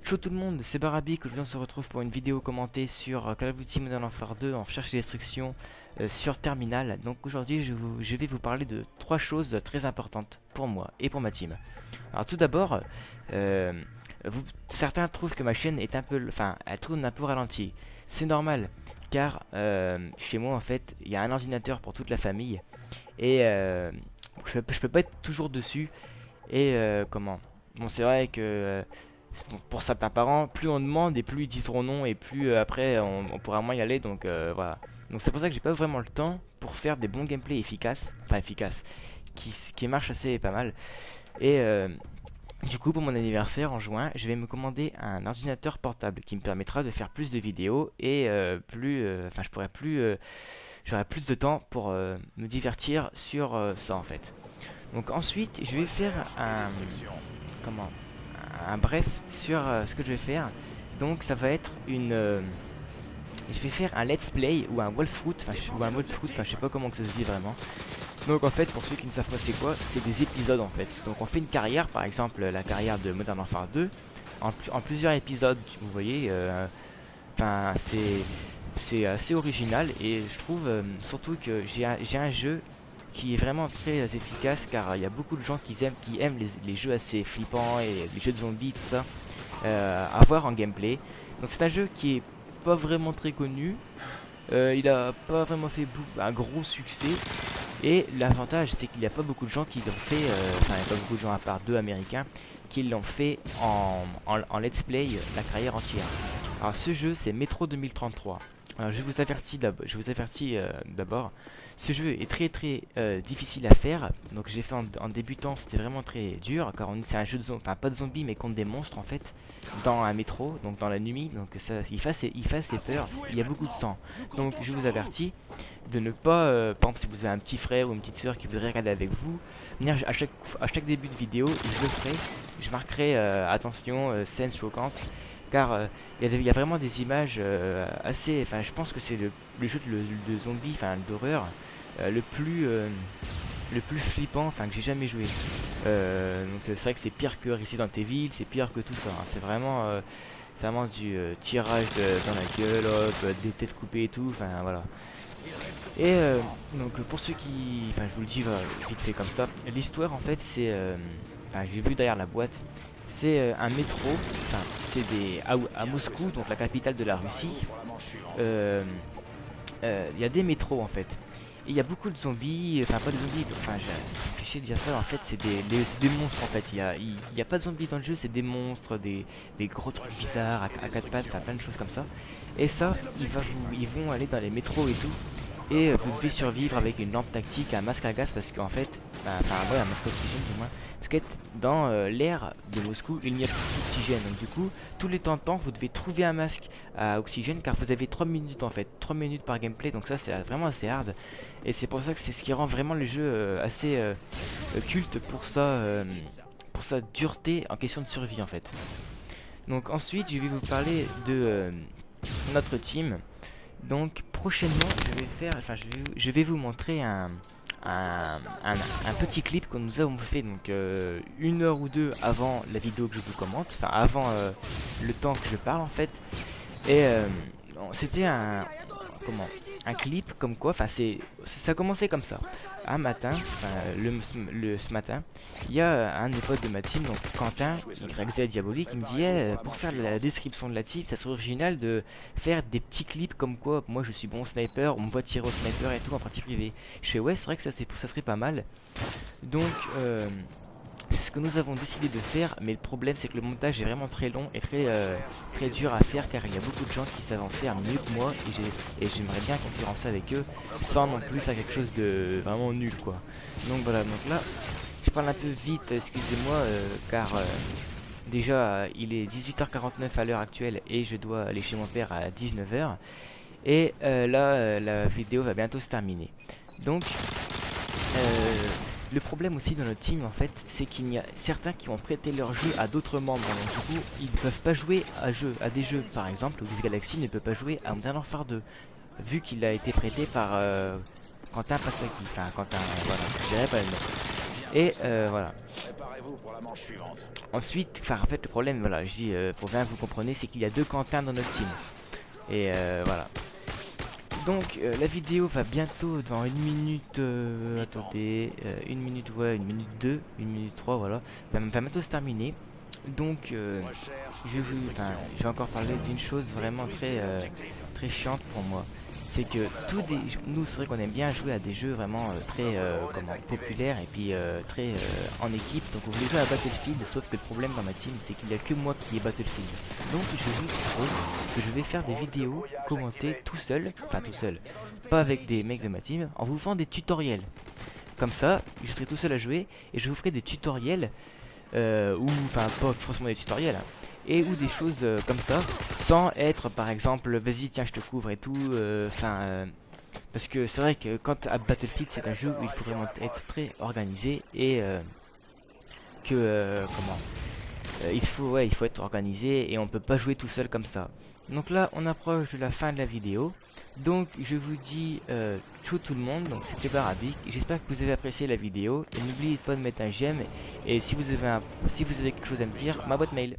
Ciao tout le monde, c'est Barabi que je viens se retrouve pour une vidéo commentée sur Call of Duty Modern Warfare 2 en recherche et destruction sur Terminal. Donc aujourd'hui je vais vous parler de trois choses très importantes pour moi et pour ma team. Alors tout d'abord, certains trouvent que ma chaîne est un peu, elle tourne un peu ralenti. C'est normal car chez moi en fait il y a un ordinateur pour toute la famille et je peux pas être toujours dessus et bon c'est vrai que pour certains parents, plus on demande et plus ils diront non et plus après on pourra moins y aller, donc voilà. Donc c'est pour ça que j'ai pas vraiment le temps pour faire des bons gameplays efficaces, qui marchent assez pas mal. Et du coup pour mon anniversaire en juin, je vais me commander un ordinateur portable qui me permettra de faire plus de vidéos et j'aurai plus de temps pour me divertir sur ça en fait. Donc ensuite je vais faire un bref sur ce que je vais faire. Donc ça va être je vais faire un let's play ou un walkthrough, je sais pas comment que ça se dit vraiment. Donc en fait pour ceux qui ne savent pas c'est quoi, c'est des épisodes en fait. Donc on fait une carrière, par exemple la carrière de Modern Warfare 2 en plusieurs épisodes, vous voyez. C'est assez original et je trouve surtout que j'ai un jeu qui est vraiment très efficace car il y a beaucoup de gens qui aiment les jeux assez flippants et les jeux de zombies, tout ça, à voir en gameplay. Donc c'est un jeu qui est pas vraiment très connu, il a pas vraiment fait un gros succès et l'avantage c'est qu'il n'y a pas beaucoup de gens qui l'ont fait, il n'y a pas beaucoup de gens à part deux américains qui l'ont fait en let's play la carrière entière. Alors ce jeu c'est Metro 2033. Alors je vous avertis d'abord, ce jeu est très difficile à faire. Donc j'ai fait en débutant, c'était vraiment très dur car c'est un jeu de zombies, enfin pas de zombies mais contre des monstres en fait, dans un métro, donc dans la nuit, donc ça il fait assez peur, il y a beaucoup de sang. Donc je vous avertis de ne pas, par exemple si vous avez un petit frère ou une petite soeur qui voudrait regarder avec vous, venir à chaque début de vidéo, je le ferai, je marquerai attention, scène choquante. Car il y a vraiment des images assez. Enfin, je pense que c'est le jeu de zombie, enfin d'horreur, le plus flippant, que j'ai jamais joué. Donc c'est vrai que c'est pire que Resident Evil, c'est pire que tout ça. Hein. C'est vraiment du tirage dans la gueule, hop, des têtes coupées et tout. Enfin voilà. Et donc pour ceux qui, je vous le dis vite fait comme ça, l'histoire en fait c'est, j'ai vu derrière la boîte. C'est un métro, à Moscou, donc la capitale de la Russie. Il y a des métros en fait. Et il y a beaucoup de zombies, pas de zombies, c'est fiché de dire ça, en fait c'est des monstres en fait. Il y a pas de zombies dans le jeu, c'est des monstres, des gros trucs bizarres à quatre pattes, plein de choses comme ça. Et ça, ils vont aller dans les métros et tout. Et vous devez survivre avec une lampe tactique, un masque à gaz parce qu'en fait, un masque à oxygène du moins, parce que dans l'air de Moscou, il n'y a plus d'oxygène. Donc du coup, tous les temps, vous devez trouver un masque à oxygène car vous avez 3 minutes en fait, 3 minutes par gameplay. Donc ça, c'est vraiment assez hard. Et c'est pour ça que c'est ce qui rend vraiment le jeu assez culte pour sa dureté en question de survie en fait. Donc ensuite, je vais vous parler de notre team. Donc prochainement je vais vous montrer un petit clip que nous avons fait donc une heure ou deux avant la vidéo que je vous commente, avant le temps que je parle en fait. Et c'était un clip comme quoi, ça commençait comme ça. Un matin, ce matin, il y a un des potes de ma team, donc Quentin, YZ Diabolique, qui me dit pour faire la description de la team, ça serait original de faire des petits clips comme quoi moi je suis bon sniper, on me voit tirer au sniper et tout en partie privée. Je fais ouais, c'est vrai que ça serait pas mal. Donc c'est ce que nous avons décidé de faire, mais le problème c'est que le montage est vraiment très long et très dur à faire car il y a beaucoup de gens qui savent en faire mieux que moi et j'aimerais bien concurrencer avec eux sans non plus faire quelque chose de vraiment nul quoi. Donc voilà, donc là je parle un peu vite, excusez-moi car déjà il est 18h49 à l'heure actuelle et je dois aller chez mon père à 19h et là la vidéo va bientôt se terminer. Donc le problème aussi dans notre team en fait, c'est qu'il y a certains qui ont prêté leur jeu à d'autres membres, donc du coup ils ne peuvent pas jouer à des jeux. Par exemple, X Galaxy ne peut pas jouer à Modern Warfare 2 vu qu'il a été prêté par Quentin Passaki, Quentin, voilà, je dirais pas le nom. Et voilà. Ensuite, enfin en fait le problème, voilà, je dis pour bien vous comprenez, c'est qu'il y a 2 Quentin dans notre team. Et voilà. Donc la vidéo va bientôt dans 1 minute, attendez, 1 minute, ouais, 1 minute 2, 1 minute 3, voilà. Va bientôt se terminer. Donc je vais encore parler d'une chose vraiment très chiante pour moi. C'est que nous c'est vrai qu'on aime bien jouer à des jeux vraiment populaires et puis très en équipe. Donc on voulait jouer à Battlefield, sauf que le problème dans ma team c'est qu'il n'y a que moi qui ai Battlefield. Donc je vous propose que je vais faire des vidéos commentées tout seul, enfin tout seul, pas avec des mecs de ma team, en vous faisant des tutoriels. Comme ça, je serai tout seul à jouer et je vous ferai des tutoriels ou enfin pas forcément des tutoriels hein, et ou des choses comme ça sans être par exemple vas-y tiens je te couvre et tout parce que c'est vrai que quand à Battlefield c'est un jeu où il faut vraiment être très organisé et il faut être organisé et on peut pas jouer tout seul comme ça. Donc là on approche de la fin de la vidéo. Donc je vous dis ciao tout le monde, donc c'était Barabic, j'espère que vous avez apprécié la vidéo et n'oubliez pas de mettre un j'aime et si vous avez quelque chose à me dire, ma boîte mail.